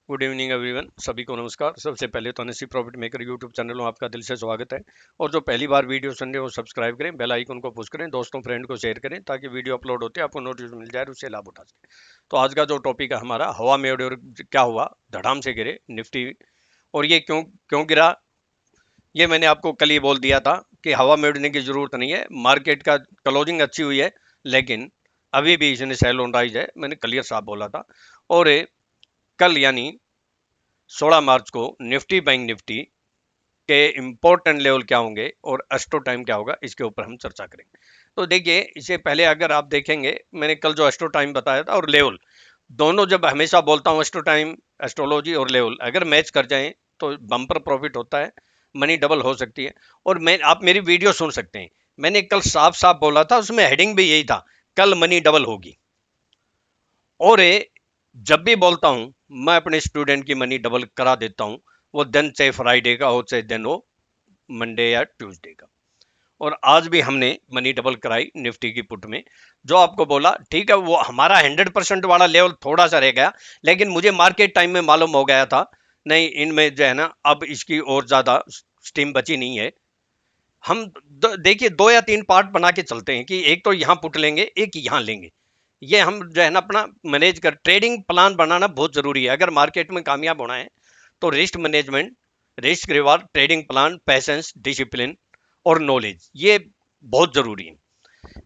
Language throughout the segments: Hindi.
गुड इवनिंग एवरीवन, सभी को नमस्कार। सबसे पहले तो नसीब प्रॉफिट मेकर यूट्यूब चैनल में आपका दिल से स्वागत है। और जो पहली बार वीडियो सुन रहे हो सब्सक्राइब करें, बेल आइकन को पुश करें, दोस्तों फ्रेंड को शेयर करें ताकि वीडियो अपलोड होते आपको नोटिस मिल जाए और उससे लाभ उठा सकें। तो आज का जो टॉपिक है हमारा, हवा में उड़े और क्या हुआ, धड़ाम से गिरे निफ्टी। और ये क्यों क्यों गिरा, ये मैंने आपको कल ही बोल दिया था कि हवा में उड़ने की जरूरत नहीं है। मार्केट का क्लोजिंग अच्छी हुई है लेकिन अभी भी इसने सेल ऑन राइज है, मैंने क्लियर साफ बोला था। और कल यानी 16 मार्च को निफ्टी बैंक निफ्टी के इंपॉर्टेंट लेवल क्या होंगे और एस्ट्रो टाइम क्या होगा, इसके ऊपर हम चर्चा करेंगे। तो देखिए, इससे पहले अगर आप देखेंगे, मैंने कल जो एस्ट्रो टाइम बताया था और लेवल, दोनों जब हमेशा बोलता हूँ एस्ट्रो टाइम, एस्ट्रोलॉजी और लेवल अगर मैच कर जाएं तो बम्पर प्रॉफिट होता है, मनी डबल हो सकती है। और मैं आप मेरी वीडियो सुन सकते हैं, मैंने कल साफ साफ बोला था, उसमें हेडिंग भी यही था, कल मनी डबल होगी। और जब भी बोलता हूं मैं अपने स्टूडेंट की मनी डबल करा देता हूं, वो दिन चाहे फ्राइडे का हो चाहे दिन हो मंडे या ट्यूसडे का। और आज भी हमने मनी डबल कराई निफ्टी की पुट में। जो आपको बोला ठीक है, वो हमारा 100% वाला लेवल थोड़ा सा रह गया, लेकिन मुझे मार्केट टाइम में मालूम हो गया था नहीं, इनमें जो है ना अब इसकी और ज्यादा स्टीम बची नहीं है। हम देखिए 2 या 3 पार्ट बना के चलते हैं कि एक तो यहां पुट लेंगे, एक यहां लेंगे। ये हम जो है ना अपना मैनेज कर, ट्रेडिंग प्लान बनाना बहुत जरूरी है। अगर मार्केट में कामयाब होना है तो risk management, risk reward, trading plan, patience, discipline और नॉलेज, ये बहुत जरूरी है।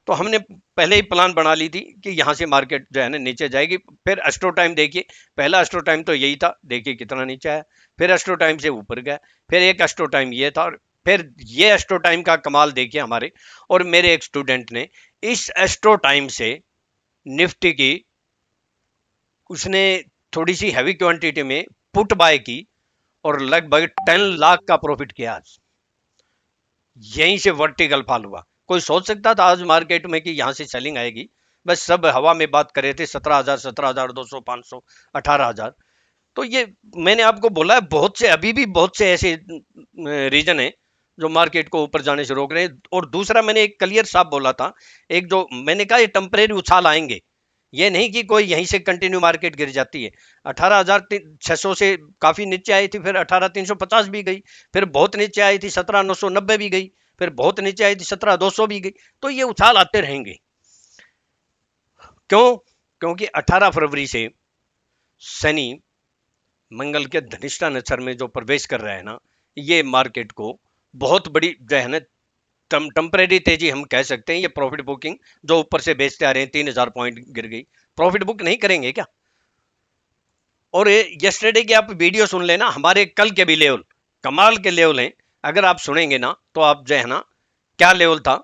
तो हमने पहले ही प्लान बना ली थी कि यहाँ से मार्केट जो है ना नीचे जाएगी। फिर एस्ट्रो टाइम देखिए, पहला एस्ट्रो टाइम तो यही था, देखिए कितना नीचे आया। फिर एस्ट्रो टाइम से ऊपर गया, फिर एक एस्ट्रो टाइम ये था, और फिर ये एस्ट्रो टाइम का कमाल देखिए हमारे और मेरे एक स्टूडेंट ने इस एस्ट्रो टाइम से निफ्टी की, उसने थोड़ी सी हैवी क्वांटिटी में पुट बाय की और लगभग 10 लाख का प्रॉफिट किया आज। यहीं से वर्टिकल फॉल हुआ। कोई सोच सकता था आज मार्केट में कि यहां से सेलिंग आएगी? बस सब हवा में बात कर रहे थे, 17,000, 17,200, 500, 18,000। तो ये मैंने आपको बोला है, बहुत से अभी भी बहुत से ऐसे रीजन है जो मार्केट को ऊपर जाने से रोक रहे हैं। और दूसरा मैंने एक क्लियर साफ बोला था, एक जो मैंने कहा ये टेम्परेरी उछाल आएंगे, ये नहीं कि कोई यहीं से कंटिन्यू मार्केट गिर जाती है। 18,600 से काफी नीचे आई थी, फिर 18,350 भी गई, फिर बहुत नीचे आई थी 17,990 भी गई, फिर बहुत नीचे आई थी 17,200 भी गई। तो ये उछाल आते रहेंगे। क्यों? क्योंकि 18 फरवरी से शनि मंगल के धनिष्ठा नक्षत्र में जो प्रवेश कर रहा है ना, ये मार्केट को बहुत बड़ी जो है ना टेम्परेरी तेजी हम कह सकते हैं। ये प्रॉफिट बुकिंग जो ऊपर से बेचते आ रहे हैं, 3,000 पॉइंट गिर गई, प्रॉफिट बुक नहीं करेंगे क्या? और यस्टरडे की आप वीडियो सुन लेना, हमारे कल के भी लेवल कमाल के लेवल हैं। अगर आप सुनेंगे ना तो आप जो है ना, क्या लेवल था,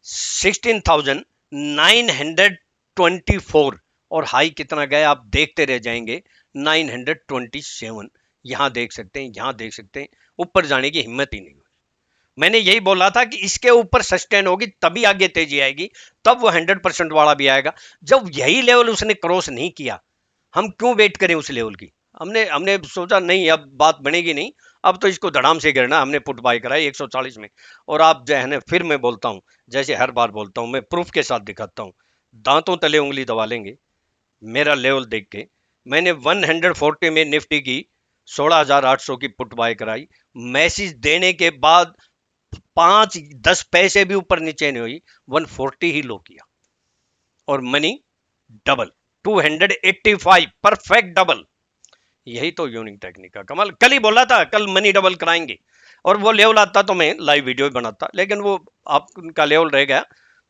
16,924, और हाई कितना गया आप देखते रह जाएंगे, 927। यहां देख सकते हैं, यहां देख सकते हैं, ऊपर जाने की हिम्मत ही नहीं। मैंने यही बोला था कि इसके ऊपर सस्टेन होगी तभी आगे तेजी आएगी, तब वो 100% वाला भी आएगा। जब यही लेवल उसने क्रॉस नहीं किया, हम क्यों वेट करें उस लेवल की? हमने हमने सोचा नहीं, अब बात बनेगी नहीं, अब तो इसको धड़ाम से गिरना। हमने पुट बाय कराई 140 में। और आप जो है ना, फिर मैं बोलता हूं, जैसे हर बार बोलता हूं, मैं प्रूफ के साथ दिखाता हूं, दांतों तले उंगली दबा लेंगे मेरा लेवल देख के। मैंने 140 में निफ्टी की 16,800 की पुट बाय कराई, मैसेज देने के बाद 5-10 पैसे भी ऊपर नीचे नहीं हुई, 140 ही लो किया और मनी डबल, 285 परफेक्ट डबल। यही तो यूनिक टेक्निक का कमाल। कल ही बोला था कल मनी डबल कराएंगे, और वो लेवल आता तो मैं लाइव वीडियो बनाता, लेकिन वो आपका लेवल रह गया।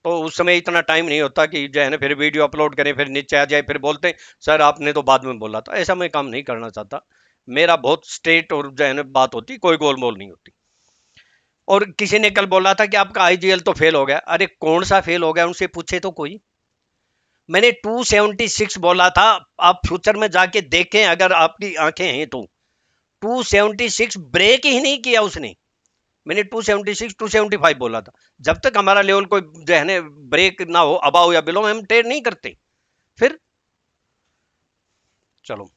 तो उस समय इतना टाइम नहीं होता कि जो है ना फिर वीडियो अपलोड करें, फिर नीचे आ जाए, फिर बोलते सर आपने तो बाद में बोला था। ऐसा मैं काम नहीं करना चाहता। मेरा बहुत स्ट्रेट और जो है ना बात होती, कोई गोलमोल नहीं होती। और किसी ने कल बोला था कि आपका आईजीएल तो फेल हो गया। अरे कौन सा फेल हो गया, उनसे पूछे तो कोई। मैंने 276 बोला था, आप फ्यूचर में जाके देखें अगर आपकी आंखें हैं तो। 276 ब्रेक ही नहीं किया उसने। मैंने 276 275 बोला था। जब तक हमारा लेवल कोई जो है ना ब्रेक ना हो, अबाव या बिलो, हम ट्रेड नहीं करते। फिर चलो,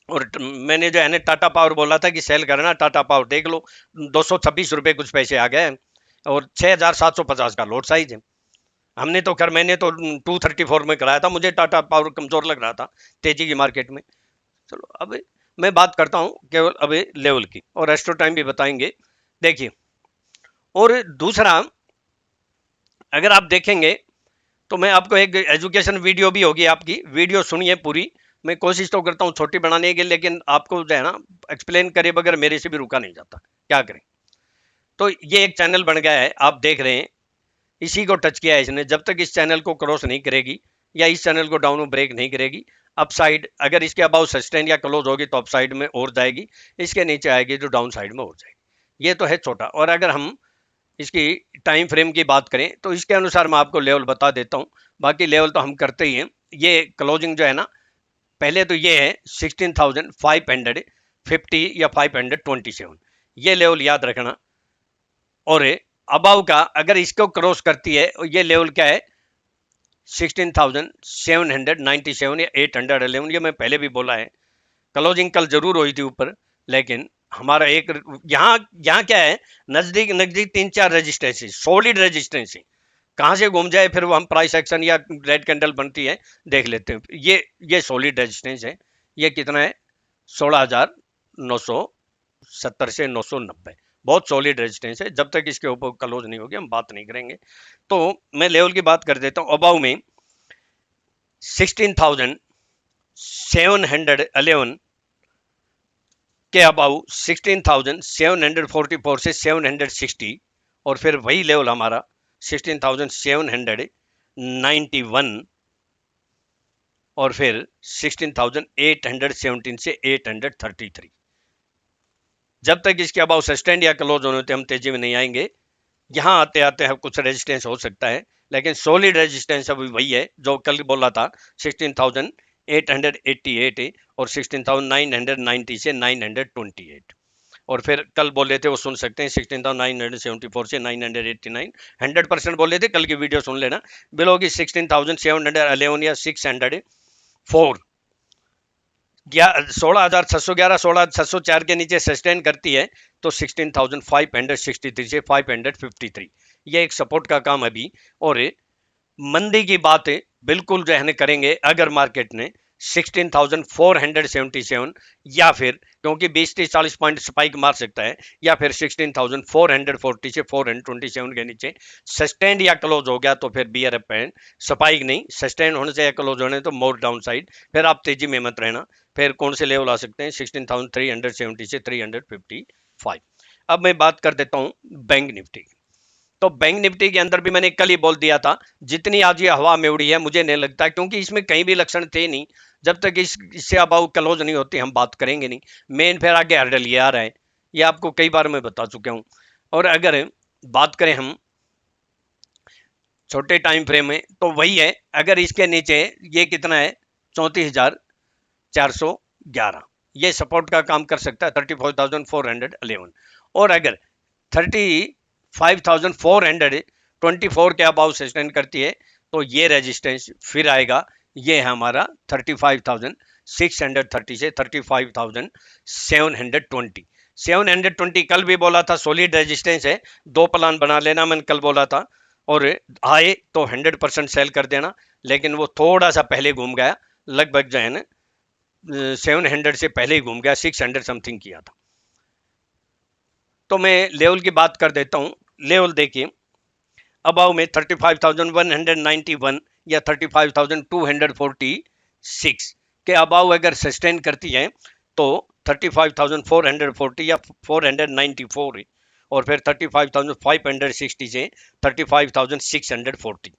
और मैंने जो है ना टाटा पावर बोला था कि सेल करना, टाटा पावर देख लो 226 रुपए कुछ पैसे आ गए, और 6,750 का लोड साइज है। हमने तो मैंने तो 234 में कराया था, मुझे टाटा पावर कमजोर लग रहा था तेजी की मार्केट में। चलो अब मैं बात करता हूँ केवल अभी लेवल की, और रेस्टो टाइम भी बताएंगे। देखिए, और दूसरा अगर आप देखेंगे तो मैं आपको एक एजुकेशन वीडियो भी होगी, आपकी वीडियो सुनिए पूरी। मैं कोशिश तो करता हूँ छोटी बनाने की, लेकिन आपको जो है ना एक्सप्लेन करे बगैर मेरे से भी रुका नहीं जाता, क्या करें। तो ये एक चैनल बन गया है, आप देख रहे हैं, इसी को टच किया है इसने। जब तक इस चैनल को क्रॉस नहीं करेगी या इस चैनल को डाउन ब्रेक नहीं करेगी, अप साइड अगर इसके अबाउ सस्टेन या क्लोज होगी तो अप साइड में और जाएगी, इसके नीचे आएगी जो डाउन साइड में और जाएगी। ये तो है छोटा। और अगर हम इसकी टाइम फ्रेम की बात करें तो इसके अनुसार मैं आपको लेवल बता देता हूं। बाकी लेवल तो हम करते ही हैं। ये क्लोजिंग जो है ना, पहले तो ये है 16,550 या 527, ये लेवल याद रखना। और अबाव का अगर इसको क्रॉस करती है, ये लेवल क्या है, 16,797 या 811, ये मैं पहले भी बोला है। क्लोजिंग कल जरूर हुई थी ऊपर, लेकिन हमारा एक यहाँ यहाँ क्या है, नजदीक नजदीक 3-4 रेजिस्टेंस, सॉलिड रेजिस्टेंस है। कहाँ से घूम जाए फिर वो हम प्राइस एक्शन या रेड कैंडल बनती है देख लेते हैं। ये सॉलिड रेजिस्टेंस है। ये कितना है, 16,970 से 990, बहुत सॉलिड रेजिस्टेंस है। जब तक इसके ऊपर क्लोज नहीं होगी हम बात नहीं करेंगे। तो मैं लेवल की बात कर देता हूँ। अबाउ में 16,711 के अबाउ 16,744 से 760, और फिर वही लेवल हमारा 16,791, और फिर 16,817 से 833। जब तक इसके अबाउ सस्टेंड या क्लोज होने होते हम तेजी में नहीं आएंगे। यहाँ आते आते हम कुछ रेजिस्टेंस हो सकता है, लेकिन सॉलिड रेजिस्टेंस अभी वही है जो कल बोला था, 16,888 और 16,990 से 928। और फिर कल बोले थे वो सुन सकते हैं, 16,974 से 989, 100% बोले थे, कल की वीडियो सुन लेना। बिलो की 16,711 या 604, 16,611 16,604 के नीचे सस्टेन करती है तो 16,563 से 553, ये एक सपोर्ट का काम अभी। और मंदी की बात बिल्कुल जो है करेंगे अगर मार्केट ने 16,477, या फिर क्योंकि 20-40 पॉइंट स्पाइक मार सकता है, या फिर 16,440 से 427 के नीचे सस्टेंड या क्लोज हो गया तो फिर बियर अप एंड स्पाइक नहीं, सस्टेंड होने से या क्लोज होने तो मोर डाउन साइड, फिर आप तेजी में मत रहना। फिर कौन से लेवल आ सकते हैं, 16,370 से 355। अब मैं बात कर देता हूं बैंक निफ्टी। तो बैंक निफ्टी के अंदर भी मैंने कल ही बोल दिया था, जितनी आज ये हवा में उड़ी है मुझे नहीं लगता, क्योंकि इसमें कहीं भी लक्षण थे नहीं। जब तक इससे अबाउ क्लोज नहीं होती हम बात करेंगे नहीं। मेन फिर आगे हर्डल ये आ रहा है, ये आपको कई बार मैं बता चुका हूं। और अगर बात करें हम छोटे टाइम फ्रेम में तो वही है, अगर इसके नीचे ये कितना है, 34,411, ये सपोर्ट का काम कर सकता है, 34,411। और अगर 35,424 के अबाउ सस्टेन करती है तो ये रेजिस्टेंस फिर आएगा, ये है हमारा 35,630 से 35,720। 720 कल भी बोला था सॉलिड रेजिस्टेंस है, दो प्लान बना लेना, मैंने कल बोला था। और आए तो 100% सेल कर देना, लेकिन वो थोड़ा सा पहले घूम गया, लगभग जो है ना 700 से पहले ही घूम गया, 600 समथिंग किया था। तो मैं लेवल की बात कर देता हूं। लेवल देखिए, अबाउ में 35,191 या 35,246 के अबाउ अगर सस्टेन करती है तो 35,440 या 494, और फिर 35,560 से 35,640,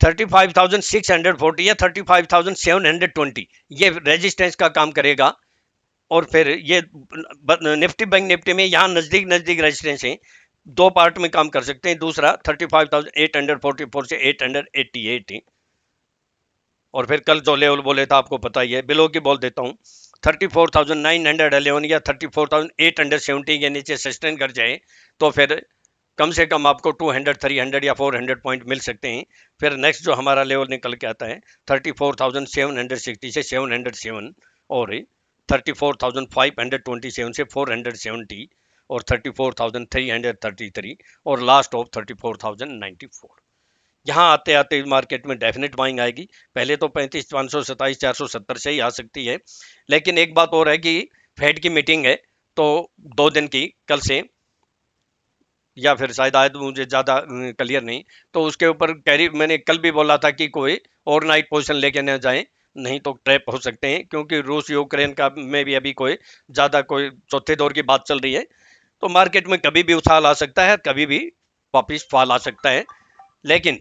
35,640 या 35,720 ये रेजिस्टेंस का काम करेगा। और फिर ये निफ्टी बैंक निफ्टी में यहाँ नजदीक नजदीक रेजिस्टेंस है, दो पार्ट में काम कर सकते हैं। दूसरा 35,844 से 888, और फिर कल जो लेवल बोले था आपको पता ही है, बिलो की बोल देता हूँ, 34,911 या 34,870 के नीचे सस्टेन कर जाए तो फिर कम से कम आपको 200, 300 या 400 पॉइंट मिल सकते हैं। फिर नेक्स्ट जो हमारा लेवल निकल के आता है 34,760 से 707, और 34,527 से 470, और 34,333, और लास्ट ऑफ 34,094। यहाँ आते आते मार्केट में डेफिनेट बाइंग आएगी। पहले तो 35,527 470 से ही आ सकती है, लेकिन एक बात और है कि फेड की मीटिंग है तो 2 दिन की, कल से, या फिर शायद आज, मुझे ज़्यादा क्लियर नहीं। तो उसके ऊपर कैरी, मैंने कल भी बोला था कि कोई ओवरनाइट पोजीशन लेके न जाएं, नहीं तो ट्रैप हो सकते हैं, क्योंकि रूस यूक्रेन का में भी अभी कोई ज़्यादा कोई चौथे दौर की बात चल रही है। तो मार्केट में कभी भी उछाल आ सकता है, कभी भी वापिस फॉल आ सकता है। लेकिन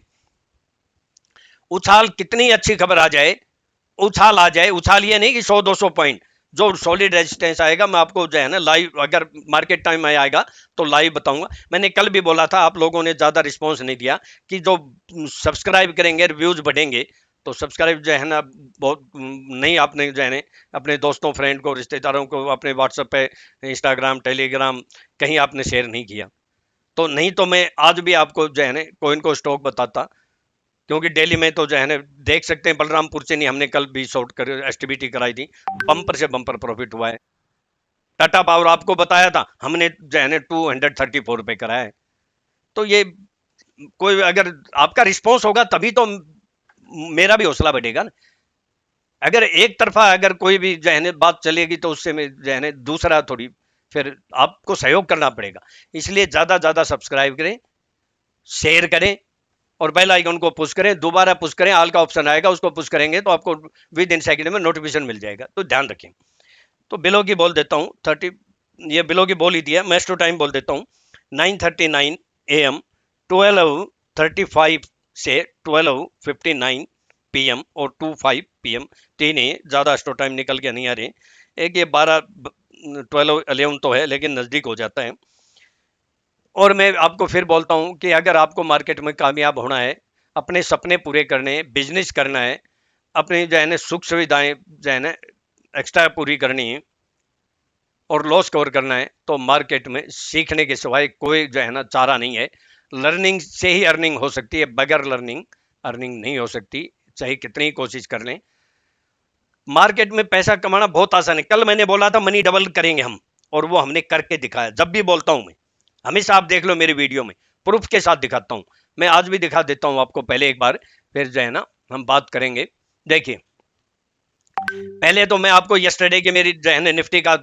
उछाल कितनी अच्छी खबर आ जाए, उछाल आ जाए, उछाल ये नहीं कि 100-200 पॉइंट, जो सॉलिड रेजिस्टेंस आएगा मैं आपको जो है ना लाइव, अगर मार्केट टाइम में आएगा तो लाइव बताऊंगा। मैंने कल भी बोला था, आप लोगों ने ज़्यादा रिस्पॉन्स नहीं दिया कि जो सब्सक्राइब करेंगे व्यूज बढ़ेंगे। तो सब्सक्राइब जो है ना बहुत नहीं, आपने जो है ना अपने दोस्तों, फ्रेंड को, रिश्तेदारों को, अपने व्हाट्सएप पे, इंस्टाग्राम, टेलीग्राम, कहीं आपने शेयर नहीं किया। तो नहीं तो मैं आज भी आपको जो है ना कोइन को स्टॉक बताता, क्योंकि डेली में तो जो है ना देख सकते हैं, बलरामपुर से नहीं, हमने कल भी शॉर्ट कर एसटीबीटी कराई थी, बम्पर से बम्पर प्रॉफिट हुआ है। टाटा पावर आपको बताया था, हमने जो है ना 234 पे कराया है। तो ये कोई अगर आपका रिस्पॉन्स होगा तभी तो मेरा भी हौसला बढ़ेगा ना। अगर एक तरफा अगर कोई भी जो है ना बात चलेगी तो उससे में जो है ना दूसरा थोड़ी, फिर आपको सहयोग करना पड़ेगा। इसलिए ज्यादा ज्यादा सब्सक्राइब करें, शेयर करें, और बेल आइकन को पुश करें, दोबारा पुश करें, ऑल का ऑप्शन आएगा, उसको पुश करेंगे तो आपको विद इन सेकंड में नोटिफिकेशन मिल जाएगा। तो ध्यान रखें। तो बिलो की बोल देता हूँ 30, ये बिलो की बोल ही दिया। मेस्टो टाइम बोल देता हूँ 9:39 AM, 12:35 से 12:59 PM और 2:05 PM, तीन ही ज़्यादा स्टो टाइम निकल के नहीं आ रहे। एक ये 12:11 तो है, लेकिन नज़दीक हो जाता है। और मैं आपको फिर बोलता हूं कि अगर आपको मार्केट में कामयाब होना है, अपने सपने पूरे करने हैं, बिजनेस करना है, अपनी जो है ना सुख सुविधाएं जो है ना एक्स्ट्रा पूरी करनी है, और लॉस कवर करना है, तो मार्केट में सीखने के सिवाय कोई जो है ना चारा नहीं है। लर्निंग से ही अर्निंग हो सकती है, बगैर लर्निंग अर्निंग नहीं हो सकती, चाहे कितनी कोशिश कर लें। मार्केट में पैसा कमाना बहुत आसान है। कल मैंने बोला था मनी डबल करेंगे हम, और वो हमने करके दिखाया। जब भी बोलता हूं मैं, हमेशा आप देख लो मेरी वीडियो में, प्रूफ के साथ दिखाता हूं। मैं आज भी दिखा देता हूं आपको, पहले एक बार, फिर जो है ना हम बात करेंगे। देखिए, पहले तो मैं आपको यस्टरडे के मेरी जो है ना निफ्टी का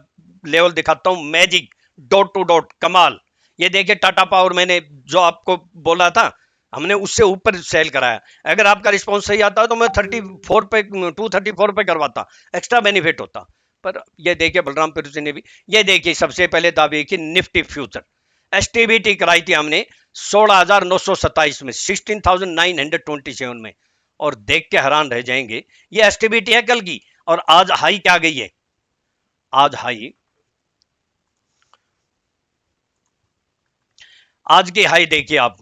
लेवल दिखाता हूं, मैजिक, डॉट टू डॉट, कमाल। ये देखिए टाटा पावर, मैंने जो आपको बोला था, हमने उससे ऊपर सेल कराया। अगर आपका रिस्पॉन्स सही आता है तो मैं 34 पे, 234 पे करवाता, एक्स्ट्रा बेनिफिट होता। पर ये देखिए बलरामपुर से ने भी, ये देखिए सबसे पहले दावे की निफ्टी फ्यूचर एसटीबीटी कराई थी हमने 16,927 में, 16,927 में, और देख के हैरान रह जाएंगे। ये एसटीबीटी है कल की, और आज हाई क्या गई है, आज हाई, आज की हाई देखिए आप,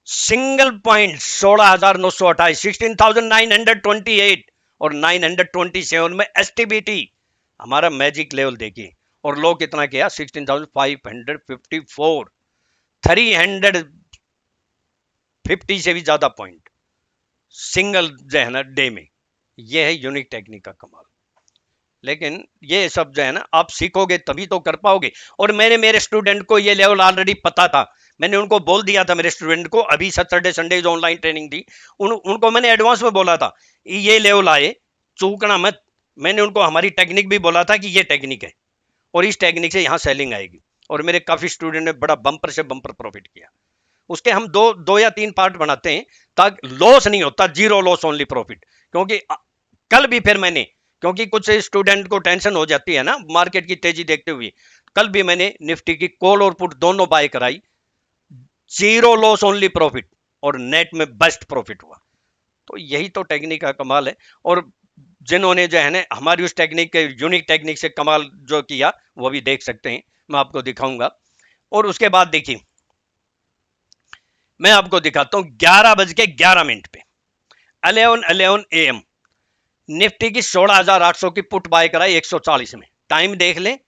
सिंगल पॉइंट 16,928, 16,928 और 927 में एसटीबीटी, हमारा मैजिक लेवल देखिए। और लो कितना किया, 16,554, 350 से भी ज्यादा पॉइंट सिंगल जो है ना डे में। ये है यूनिक टेक्निक का कमाल। लेकिन ये सब जो है ना आप सीखोगे तभी तो कर पाओगे। और मैंने मेरे स्टूडेंट को ये लेवल ऑलरेडी पता था, मैंने उनको बोल दिया था, मेरे स्टूडेंट को अभी सैटरडे संडे जो ऑनलाइन ट्रेनिंग थी, उनको मैंने एडवांस में बोला था ये लेवल आए, चूकना मत। मैंने उनको हमारी टेक्निक भी बोला था कि ये टेक्निक है, और इस टेक्निक से यहाँ सेलिंग आएगी। और मेरे काफी स्टूडेंट ने बड़ा बम्पर से बम्पर प्रॉफिट किया। उसके हम दो या तीन पार्ट बनाते हैं, ताकि लॉस नहीं होता, जीरो लॉस ओनली प्रॉफिट। क्योंकि कल भी फिर मैंने, क्योंकि कुछ स्टूडेंट को टेंशन हो जाती है ना मार्केट की तेजी देखते हुए, कल भी मैंने निफ्टी की कॉल और पुट दोनों बाय कराई, जीरो लॉस ओनली प्रॉफिट, और नेट में बेस्ट प्रॉफिट हुआ। तो यही तो टेक्निक का कमाल है। और जिन्होंने जो है ना हमारी उस टेक्निक के, यूनिक टेक्निक से कमाल जो किया, वो भी देख सकते हैं, मैं आपको दिखाऊंगा। और उसके बाद देखिए, मैं आपको दिखाता हूं 11:11 पे, 11:11 AM, निफ्टी की 16,800 की पुट बाय कराई 140 में। टाइम देख लें,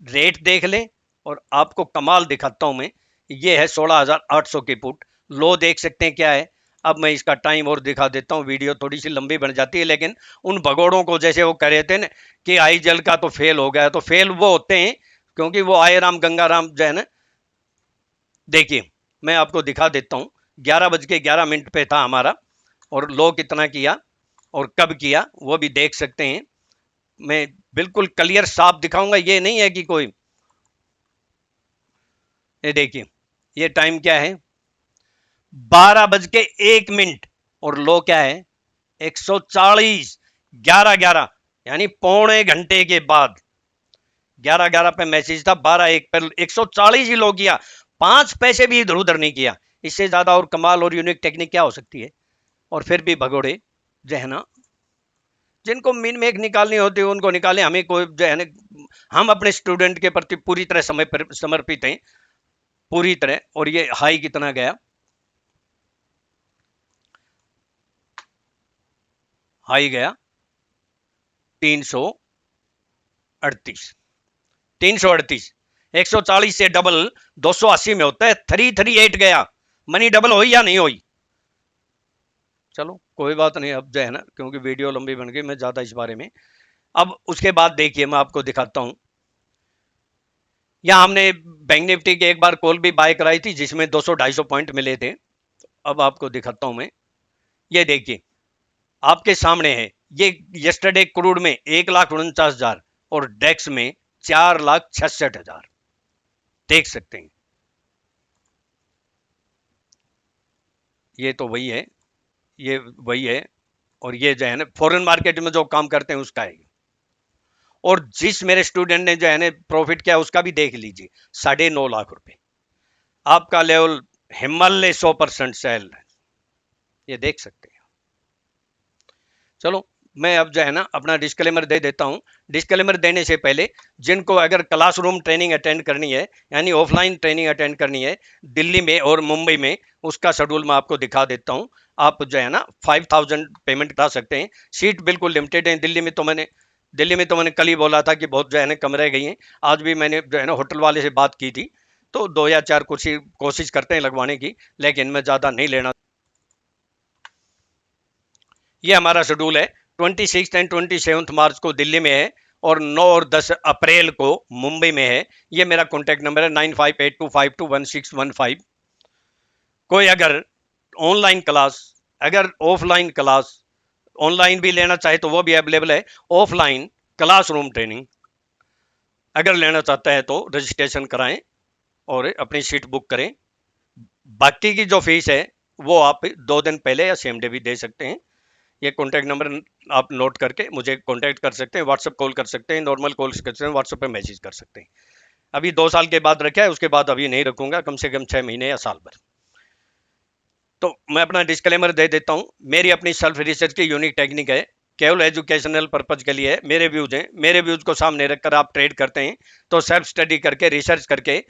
रेट देख लें, और आपको कमाल दिखाता हूं मैं। ये है 16,800 की पुट, लो देख सकते हैं क्या है। अब मैं इसका टाइम और दिखा देता हूं, वीडियो थोड़ी सी लंबी बन जाती है, लेकिन उन भगोड़ों को, जैसे वो कह रहे थे ना कि आई जल का तो फेल हो गया, तो फेल वो होते हैं क्योंकि वो आए राम गंगा राम जो है ना। देखिए मैं आपको दिखा देता हूं, 11:11 पे था हमारा, और लो कितना किया और कब किया वो भी देख सकते हैं। मैं बिल्कुल क्लियर साफ दिखाऊंगा, ये नहीं है कि कोई, ये देखिए ये टाइम क्या है, 12:01 और लो क्या है 140, 11:11 यानी पौने घंटे के बाद 11:11 पे मैसेज था, 12:01 पर 140 ही लो किया, 5 पैसे भी इधर उधर नहीं किया। इससे ज्यादा और कमाल और यूनिक टेक्निक क्या हो सकती है। और फिर भी भगोड़े जो है ना, जिनको मिन मेक निकालनी होती है उनको निकालें, हमें कोई जो है ना, हम अपने स्टूडेंट के प्रति पूरी तरह समर्पित हैं, पूरी तरह। और ये हाई कितना गया, हाई गया 338, 338, 140 से डबल 280 में होता है, 338 गया, मनी डबल हुई या नहीं हुई। चलो कोई बात नहीं, अब जो है ना, क्योंकि वीडियो लंबी बन गई, मैं ज्यादा इस बारे में। अब उसके बाद देखिए मैं आपको दिखाता हूं, यहां हमने बैंक निफ्टी की एक बार कॉल भी बाय कराई थी जिसमें 200-250 पॉइंट मिले थे। अब आपको दिखाता हूं मैं, ये देखिए आपके सामने है, ये यस्टरडे क्रूड में 1,49,000 और डेक्स में 4,66,000, देख सकते हैं। ये तो वही है, ये वही है। और ये जो है ना फॉरेन मार्केट में जो काम करते हैं उसका है। और जिस मेरे स्टूडेंट ने जो है ना प्रॉफिट किया उसका भी देख लीजिए, 9.5 लाख रुपए। आपका लेवल हिमालय 100% सेल, ये देख सकते हैं। चलो मैं अब जो है ना अपना डिस्क्लेमर दे देता हूं। डिस्क्लेमर देने से पहले, जिनको अगर क्लासरूम ट्रेनिंग अटेंड करनी है यानी ऑफलाइन ट्रेनिंग अटेंड करनी है दिल्ली में और मुंबई में, उसका शेड्यूल मैं आपको दिखा देता हूं। आप जो है ना 5,000 पेमेंट करा सकते हैं, सीट बिल्कुल लिमिटेड है। दिल्ली में तो मैंने कल ही बोला था कि बहुत जो है ना कम रह गई हैं। आज भी मैंने जो है ना होटल वाले से बात की थी, तो 2 या 4 कुर्सी कोशिश करते हैं लगवाने की, लेकिन मैं ज़्यादा नहीं लेना। ये हमारा शेड्यूल है, 26 एंड 27 मार्च को दिल्ली में है और 9 और 10 अप्रैल को मुंबई में है। ये मेरा कॉन्टैक्ट नंबर है 9582521615। कोई अगर ऑनलाइन क्लास, अगर ऑफलाइन क्लास, ऑनलाइन भी लेना चाहे तो वो भी अवेलेबल है। ऑफलाइन क्लासरूम ट्रेनिंग अगर लेना चाहता है तो रजिस्ट्रेशन कराएं और अपनी सीट बुक करें। बाकी की जो फीस है वो आप 2 दिन पहले या सेम डे भी दे सकते हैं। ये कॉन्टैक्ट नंबर आप नोट करके मुझे कॉन्टैक्ट कर सकते हैं, व्हाट्सएप कॉल कर सकते हैं, नॉर्मल कॉल कर सकते हैं, व्हाट्सएप पे मैसेज कर सकते हैं। अभी 2 साल के बाद रखा है, उसके बाद अभी नहीं रखूंगा, कम से कम 6 महीने या साल भर। तो मैं अपना डिस्क्लेमर दे देता हूँ, मेरी अपनी सेल्फ रिसर्च की यूनिक टेक्निक है, केवल एजुकेशनल पर्पज के लिए है। मेरे व्यूज हैं, मेरे व्यूज को सामने रखकर आप ट्रेड करते हैं तो सेल्फ स्टडी करके, रिसर्च करके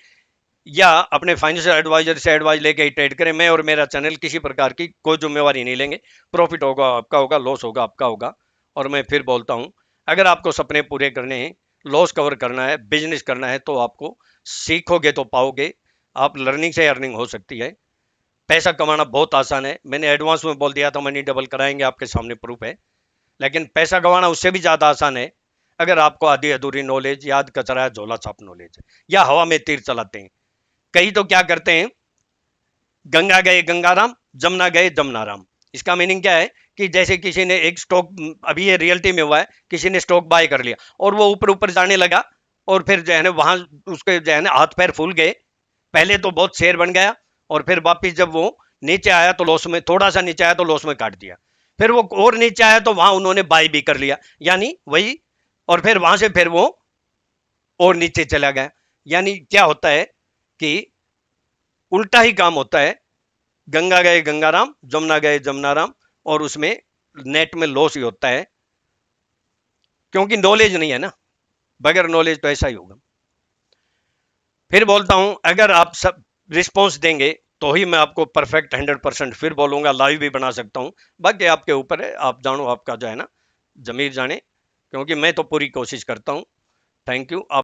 या अपने फाइनेंशियल एडवाइजर से एडवाइस लेके ही ट्रेड करें। मैं और मेरा चैनल किसी प्रकार की कोई जिम्मेवारी नहीं लेंगे। प्रॉफिट होगा आपका होगा, लॉस होगा आपका होगा। और मैं फिर बोलता हूं, अगर आपको सपने पूरे करने हैं, लॉस कवर करना है, बिजनेस करना है, तो आपको सीखोगे तो पाओगे। आप लर्निंग से अर्निंग हो सकती है। पैसा कमाना बहुत आसान है, मैंने एडवांस में बोल दिया था, मनी डबल कराएंगे, आपके सामने प्रूफ है। लेकिन पैसा कमाना उससे भी ज़्यादा आसान है अगर आपको आधी अधूरी नॉलेज, याद कचरा झोला छाप नॉलेज है, या हवा में तीर चलाते हैं। कई तो क्या करते हैं, गंगा गए गंगाराम, जमुना गए जमुनाराम। इसका मीनिंग क्या है कि जैसे किसी ने एक स्टॉक, अभी ये रियलिटी में हुआ है, किसी ने स्टॉक बाय कर लिया और वो ऊपर ऊपर जाने लगा, और फिर जो है ना वहां उसके जो है ना हाथ पैर फूल गए। पहले तो बहुत शेयर बन गया और फिर वापिस जब वो नीचे आया तो लॉस में, थोड़ा सा नीचे आया तो लॉस में काट दिया। फिर वो और नीचे आया तो वहां उन्होंने बाय भी कर लिया, यानी वही। और फिर वहां से फिर वो और नीचे चला गया। यानी क्या होता है कि उल्टा ही काम होता है, गंगा गए गंगाराम, जमुना गए जमुनाराम, और उसमें नेट में लॉस ही होता है, क्योंकि नॉलेज नहीं है ना। बगैर नॉलेज तो ऐसा ही होगा। फिर बोलता हूं, अगर आप सब रिस्पॉन्स देंगे तो ही मैं आपको परफेक्ट 100% फिर बोलूंगा, लाइव भी बना सकता हूं। बाकी आपके ऊपर है, आप जानो, आपका जो है ना जमीर जाने, क्योंकि मैं तो पूरी कोशिश करता हूं। Thank you. आप